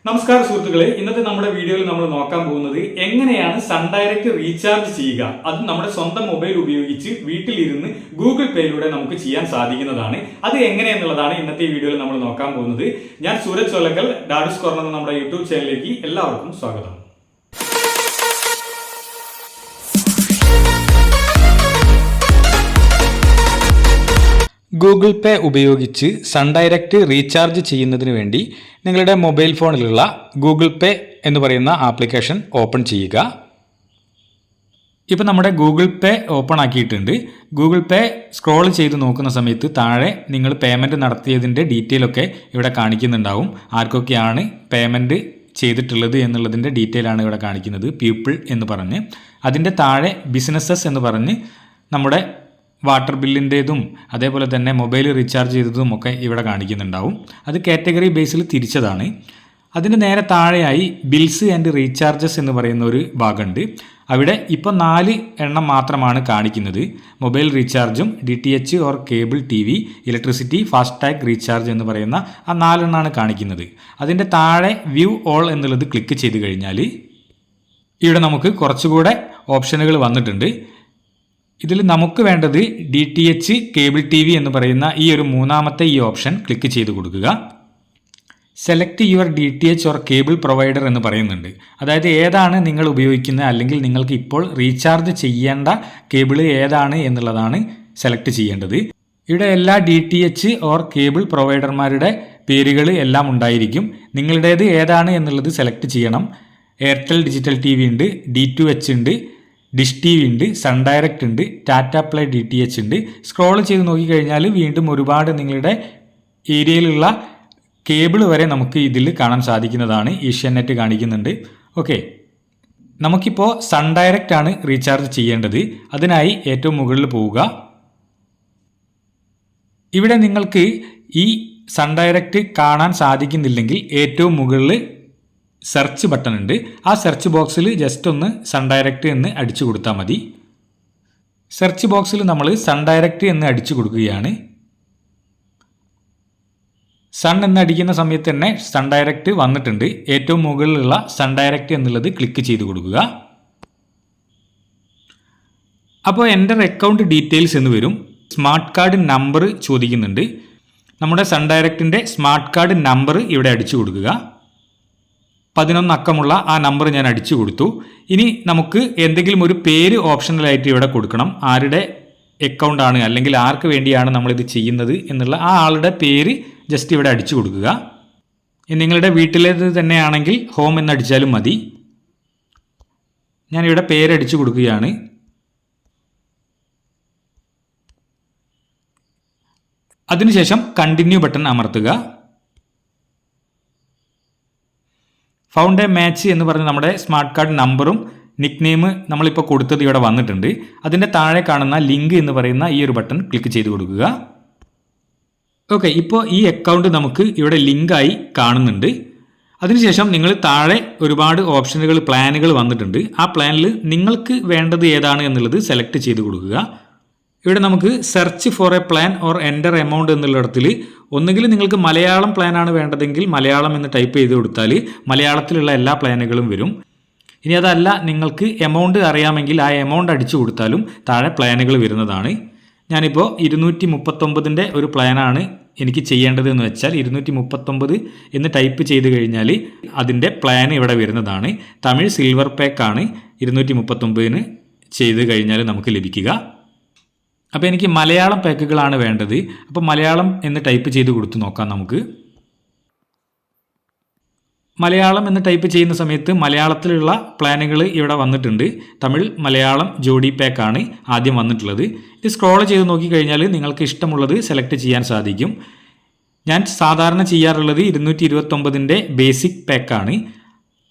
നമസ്കാരം സുഹൃത്തുക്കളെ, ഇന്നത്തെ നമ്മുടെ വീഡിയോയിൽ നമ്മൾ നോക്കാൻ പോകുന്നത് എങ്ങനെയാണ് സൺ ഡയറക്റ്റ് റീചാർജ് ചെയ്യുക. അത് നമ്മുടെ സ്വന്തം മൊബൈൽ ഉപയോഗിച്ച് വീട്ടിലിരുന്ന് ഗൂഗിൾ പേയിലൂടെ നമുക്ക് ചെയ്യാൻ സാധിക്കുന്നതാണ്. അത് എങ്ങനെയെന്നുള്ളതാണ് ഇന്നത്തെ വീഡിയോയിൽ നമ്മൾ നോക്കാൻ പോകുന്നത്. ഞാൻ സൂരജ് ചൊല്ലക്കൽ, ഡാഡൂസ് കോർണർ എന്ന നമ്മുടെ യൂട്യൂബ് ചാനലിലേക്ക് എല്ലാവർക്കും സ്വാഗതം. ഗൂഗിൾ പേ ഉപയോഗിച്ച് സൺ ഡയറക്റ്റ് റീചാർജ് ചെയ്യുന്നതിന് വേണ്ടി നിങ്ങളുടെ മൊബൈൽ ഫോണിലുള്ള ഗൂഗിൾ പേ എന്ന് പറയുന്ന ആപ്ലിക്കേഷൻ ഓപ്പൺ ചെയ്യുക. ഇപ്പോൾ നമ്മുടെ ഗൂഗിൾ പേ ഓപ്പൺ ആക്കിയിട്ടുണ്ട്. ഗൂഗിൾ പേ സ്ക്രോൾ ചെയ്ത് നോക്കുന്ന സമയത്ത് താഴെ നിങ്ങൾ പേയ്മെൻറ്റ് നടത്തിയതിൻ്റെ ഡീറ്റെയിൽ ഒക്കെ ഇവിടെ കാണിക്കുന്നുണ്ടാവും. ആർക്കൊക്കെയാണ് പേയ്മെൻറ്റ് ചെയ്തിട്ടുള്ളത് എന്നുള്ളതിൻ്റെ ഡീറ്റെയിൽ ആണ് ഇവിടെ കാണിക്കുന്നത്. പീപ്പിൾ എന്ന് പറഞ്ഞ് അതിൻ്റെ താഴെ ബിസിനസ്സസ് എന്ന് പറഞ്ഞ് നമ്മുടെ വാട്ടർ ബില്ലിൻ്റേതും അതേപോലെ തന്നെ മൊബൈൽ റീചാർജ് ചെയ്തതും ഒക്കെ ഇവിടെ കാണിക്കുന്നുണ്ടാവും. അത് കാറ്റഗറി ബേസിൽ തിരിച്ചതാണ്. അതിന് നേരെ താഴെയായി ബിൽസ് ആൻഡ് റീചാർജസ് എന്ന് പറയുന്ന ഒരു ഭാഗമുണ്ട്. അവിടെ ഇപ്പോൾ 4 എണ്ണം മാത്രമാണ് കാണിക്കുന്നത്. മൊബൈൽ റീചാർജും DTH or cable TV, electricity, FASTag recharge എന്ന് പറയുന്ന ആ 4 എണ്ണമാണ് കാണിക്കുന്നത്. അതിൻ്റെ താഴെ വ്യൂ ഓൾ എന്നുള്ളത് ക്ലിക്ക് ചെയ്ത് കഴിഞ്ഞാൽ ഇവിടെ നമുക്ക് കുറച്ചുകൂടെ ഓപ്ഷനുകൾ വന്നിട്ടുണ്ട്. ഇതിൽ നമുക്ക് വേണ്ടത് DTH കേബിൾ TV എന്ന് പറയുന്ന ഈ ഒരു മൂന്നാമത്തെ ഈ ഓപ്ഷൻ ക്ലിക്ക് ചെയ്ത് കൊടുക്കുക. Select your DTH or cable provider എന്ന് പറയുന്നുണ്ട്. അതായത് ഏതാണ് നിങ്ങൾ ഉപയോഗിക്കുന്നത്, അല്ലെങ്കിൽ നിങ്ങൾക്ക് ഇപ്പോൾ റീചാർജ് ചെയ്യേണ്ട കേബിൾ ഏതാണ് എന്നുള്ളതാണ് സെലക്ട് ചെയ്യേണ്ടത്. ഇവിടെ എല്ലാ DTH ഓർ കേബിൾ പ്രൊവൈഡർമാരുടെ പേരുകൾ എല്ലാം ഉണ്ടായിരിക്കും. നിങ്ങളുടേത് ഏതാണ് എന്നുള്ളത് സെലക്ട് ചെയ്യണം. എയർടെൽ ഡിജിറ്റൽ TV ഉണ്ട്, D2H ഉണ്ട്, ഡിഷ് TV ഉണ്ട്, സൺ ഡയറക്റ്റ് ഉണ്ട്, ടാറ്റ പ്ലേ DTH ഉണ്ട്. സ്ക്രോൾ ചെയ്ത് നോക്കിക്കഴിഞ്ഞാൽ വീണ്ടും ഒരുപാട് നിങ്ങളുടെ ഏരിയയിലുള്ള കേബിൾ വരെ നമുക്ക് ഇതിൽ കാണാൻ സാധിക്കുന്നതാണ്. ഏഷ്യാനെറ്റ് കാണിക്കുന്നുണ്ട്. ഓക്കെ, നമുക്കിപ്പോൾ സൺ ഡയറക്റ്റ് ആണ് റീചാർജ് ചെയ്യേണ്ടത്. അതിനായി ഏറ്റവും മുകളിൽ പോവുക. ഇവിടെ നിങ്ങൾക്ക് ഈ സൺ ഡയറക്റ്റ് കാണാൻ സാധിക്കുന്നില്ലെങ്കിൽ ഏറ്റവും മുകളിൽ സെർച്ച് ബട്ടൺ ഉണ്ട്. ആ സെർച്ച് ബോക്സിൽ ജസ്റ്റ് ഒന്ന് സൺ ഡയറക്റ്റ് എന്ന് അടിച്ചു കൊടുത്താൽ മതി. സെർച്ച് ബോക്സിൽ നമ്മൾ സൺ ഡയറക്റ്റ് എന്ന് അടിച്ചു കൊടുക്കുകയാണ്. സൺ എന്ന് അടിക്കുന്ന സമയത്ത് തന്നെ സൺ ഡയറക്റ്റ് വന്നിട്ടുണ്ട്. ഏറ്റവും മുകളിലുള്ള സൺ ഡയറക്റ്റ് എന്നുള്ളത് ക്ലിക്ക് ചെയ്ത് കൊടുക്കുക. അപ്പോൾ എൻ്റെ അക്കൗണ്ട് ഡീറ്റെയിൽസ് എന്ന് വരും. സ്മാർട്ട് കാർഡ് നമ്പർ ചോദിക്കുന്നുണ്ട്. നമ്മുടെ സൺ ഡയറക്റ്റിൻ്റെ സ്മാർട്ട് കാർഡ് നമ്പർ ഇവിടെ അടിച്ചു കൊടുക്കുക. 11 അക്കമുള്ള ആ നമ്പർ ഞാൻ അടിച്ചു കൊടുത്തു. ഇനി നമുക്ക് എന്തെങ്കിലും ഒരു പേര് ഓപ്ഷണലായിട്ട് ഇവിടെ കൊടുക്കണം. ആരുടെ അക്കൗണ്ട് ആണ് അല്ലെങ്കിൽ ആർക്ക് വേണ്ടിയാണ് നമ്മളിത് ചെയ്യുന്നത് എന്നുള്ള ആ ആളുടെ പേര് ജസ്റ്റ് ഇവിടെ അടിച്ചു കൊടുക്കുക. നിങ്ങളുടെ വീട്ടിലേത് തന്നെയാണെങ്കിൽ ഹോം എന്നടിച്ചാലും മതി. ഞാനിവിടെ പേരടിച്ചു കൊടുക്കുകയാണ്. അതിനുശേഷം കണ്ടിന്യൂ ബട്ടൺ അമർത്തുക. ഫൗണ്ട് എ മാച്ച് എന്ന് പറഞ്ഞ് നമ്മുടെ സ്മാർട്ട് കാർഡ് നമ്പറും നിക് നെയിം നമ്മളിപ്പോൾ കൊടുത്തത് ഇവിടെ വന്നിട്ടുണ്ട്. അതിൻ്റെ താഴെ കാണുന്ന ലിങ്ക് എന്ന് പറയുന്ന ഈ ഒരു ബട്ടൺ ക്ലിക്ക് ചെയ്ത് കൊടുക്കുക. ഓക്കെ, ഇപ്പോൾ ഈ അക്കൗണ്ട് നമുക്ക് ഇവിടെ ലിങ്കായി കാണുന്നുണ്ട്. അതിനുശേഷം നിങ്ങൾ താഴെ ഒരുപാട് ഓപ്ഷനുകൾ, പ്ലാനുകൾ വന്നിട്ടുണ്ട്. ആ പ്ലാനിൽ നിങ്ങൾക്ക് വേണ്ടത് ഏതാണ് എന്നുള്ളത് സെലക്ട് ചെയ്ത് കൊടുക്കുക. ഇവിടെ നമുക്ക് search for a plan or enter amount എന്നുള്ളിടത്തിൽ ഒന്നുകിൽ നിങ്ങൾക്ക് മലയാളം പ്ലാനാണ് വേണ്ടതെങ്കിൽ മലയാളം എന്ന് ടൈപ്പ് ചെയ്ത് കൊടുത്താൽ മലയാളത്തിലുള്ള എല്ലാ പ്ലാനുകളും വരും. ഇനി അതല്ല നിങ്ങൾക്ക് എമൗണ്ട് അറിയാമെങ്കിൽ ആ എമൗണ്ട് അടിച്ചു കൊടുത്താലും താഴെ പ്ലാനുകൾ വരുന്നതാണ്. ഞാനിപ്പോൾ 239ൻ്റെ ഒരു പ്ലാനാണ് എനിക്ക് ചെയ്യേണ്ടത് എന്ന് വെച്ചാൽ 239 എന്ന് ടൈപ്പ് ചെയ്ത് കഴിഞ്ഞാൽ അതിൻ്റെ പ്ലാൻ ഇവിടെ വരുന്നതാണ്. തമിഴ് സിൽവർ പാക്കാണ് 239 ചെയ്ത് കഴിഞ്ഞാൽ നമുക്ക് ലഭിക്കുക. അപ്പോൾ എനിക്ക് മലയാളം പാക്കുകളാണ് വേണ്ടത്. അപ്പോൾ മലയാളം എന്ന് ടൈപ്പ് ചെയ്ത് കൊടുത്തു നോക്കാം. നമുക്ക് മലയാളം എന്ന് ടൈപ്പ് ചെയ്യുന്ന സമയത്ത് മലയാളത്തിലുള്ള പ്ലാനുകൾ ഇവിടെ വന്നിട്ടുണ്ട്. തമിഴ് മലയാളം ജോഡി പാക്കാണ് ആദ്യം വന്നിട്ടുള്ളത്. ഇത് സ്ക്രോൾ ചെയ്ത് നോക്കിക്കഴിഞ്ഞാൽ നിങ്ങൾക്ക് ഇഷ്ടമുള്ളത് സെലക്ട് ചെയ്യാൻ സാധിക്കും. ഞാൻ സാധാരണ ചെയ്യാറുള്ളത് 229ൻ്റെ ബേസിക് പാക്കാണ്.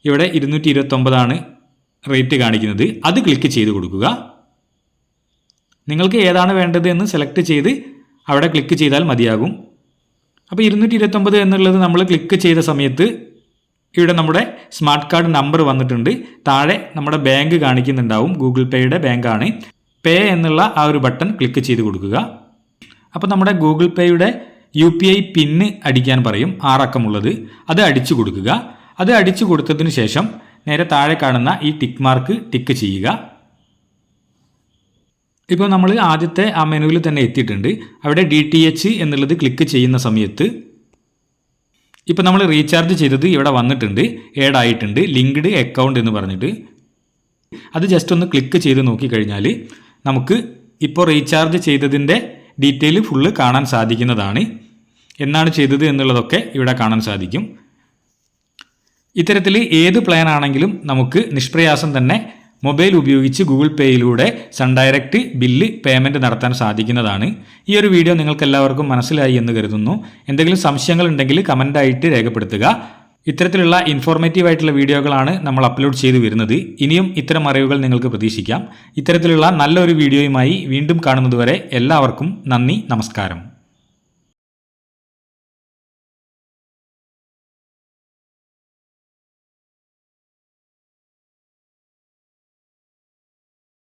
ഇവിടെ 229 റേറ്റ് കാണിക്കുന്നത്. അത് ക്ലിക്ക് ചെയ്ത് കൊടുക്കുക. നിങ്ങൾക്ക് ഏതാണ് വേണ്ടത് എന്ന് സെലക്ട് ചെയ്ത് അവിടെ ക്ലിക്ക് ചെയ്താൽ മതിയാകും. അപ്പോൾ 229 എന്നുള്ളത് നമ്മൾ ക്ലിക്ക് ചെയ്ത സമയത്ത് ഇവിടെ നമ്മുടെ സ്മാർട്ട് കാർഡ് നമ്പർ വന്നിട്ടുണ്ട്. താഴെ നമ്മുടെ ബാങ്ക് കാണിക്കുന്നുണ്ടാവും. ഗൂഗിൾ പേയുടെ ബാങ്കാണ്. പേ എന്നുള്ള ആ ഒരു ബട്ടൺ ക്ലിക്ക് ചെയ്ത് കൊടുക്കുക. അപ്പോൾ നമ്മുടെ ഗൂഗിൾ പേയുടെ UPI പിന്ന് അടിക്കാൻ പറയും, 6 അക്കമുള്ളത്. അത് അടിച്ചു കൊടുക്കുക. അത് അടിച്ചു കൊടുത്തതിന് ശേഷം നേരെ താഴെ കാണുന്ന ഈ ടിക്ക് മാർക്ക് ടിക്ക് ചെയ്യുക. ഇപ്പോൾ നമ്മൾ ആദ്യത്തെ ആ മെനുവിൽ തന്നെ എത്തിയിട്ടുണ്ട്. അവിടെ DTH എന്നുള്ളത് ക്ലിക്ക് ചെയ്യുന്ന സമയത്ത് ഇപ്പോൾ നമ്മൾ റീചാർജ് ചെയ്തത് ഇവിടെ വന്നിട്ടുണ്ട്, ആഡ് ആയിട്ടുണ്ട്, ലിങ്ക്ഡ് അക്കൗണ്ട് എന്ന് പറഞ്ഞിട്ട്. അത് ജസ്റ്റ് ഒന്ന് ക്ലിക്ക് ചെയ്ത് നോക്കിക്കഴിഞ്ഞാൽ നമുക്ക് ഇപ്പോൾ റീചാർജ് ചെയ്തതിൻ്റെ ഡീറ്റെയിൽ ഫുള്ള് കാണാൻ സാധിക്കുന്നതാണ്. എന്നാണ് ചെയ്തത് എന്നുള്ളതൊക്കെ ഇവിടെ കാണാൻ സാധിക്കും. ഇത്തരത്തിൽ ഏത് പ്ലാൻ ആണെങ്കിലും നമുക്ക് നിഷ്പ്രയാസം തന്നെ മൊബൈൽ ഉപയോഗിച്ച് ഗൂഗിൾ പേയിലൂടെ സൺ ഡയറക്റ്റ് ബില്ല് പേയ്മെൻറ്റ് നടത്താൻ സാധിക്കുന്നതാണ്. ഈ ഒരു വീഡിയോ നിങ്ങൾക്ക് എല്ലാവർക്കും മനസ്സിലായി എന്ന് കരുതുന്നു. എന്തെങ്കിലും സംശയങ്ങൾ ഉണ്ടെങ്കിൽ കമൻ്റായിട്ട് രേഖപ്പെടുത്തുക. ഇത്തരത്തിലുള്ള ഇൻഫോർമേറ്റീവ് ആയിട്ടുള്ള വീഡിയോകളാണ് നമ്മൾ അപ്ലോഡ് ചെയ്തു വരുന്നത്. ഇനിയും ഇത്തരം അറിവുകൾ നിങ്ങൾക്ക് പ്രതീക്ഷിക്കാം. ഇത്തരത്തിലുള്ള നല്ലൊരു വീഡിയോയുമായി വീണ്ടും കാണുന്നതുവരെ എല്ലാവർക്കും നന്ദി, നമസ്കാരം.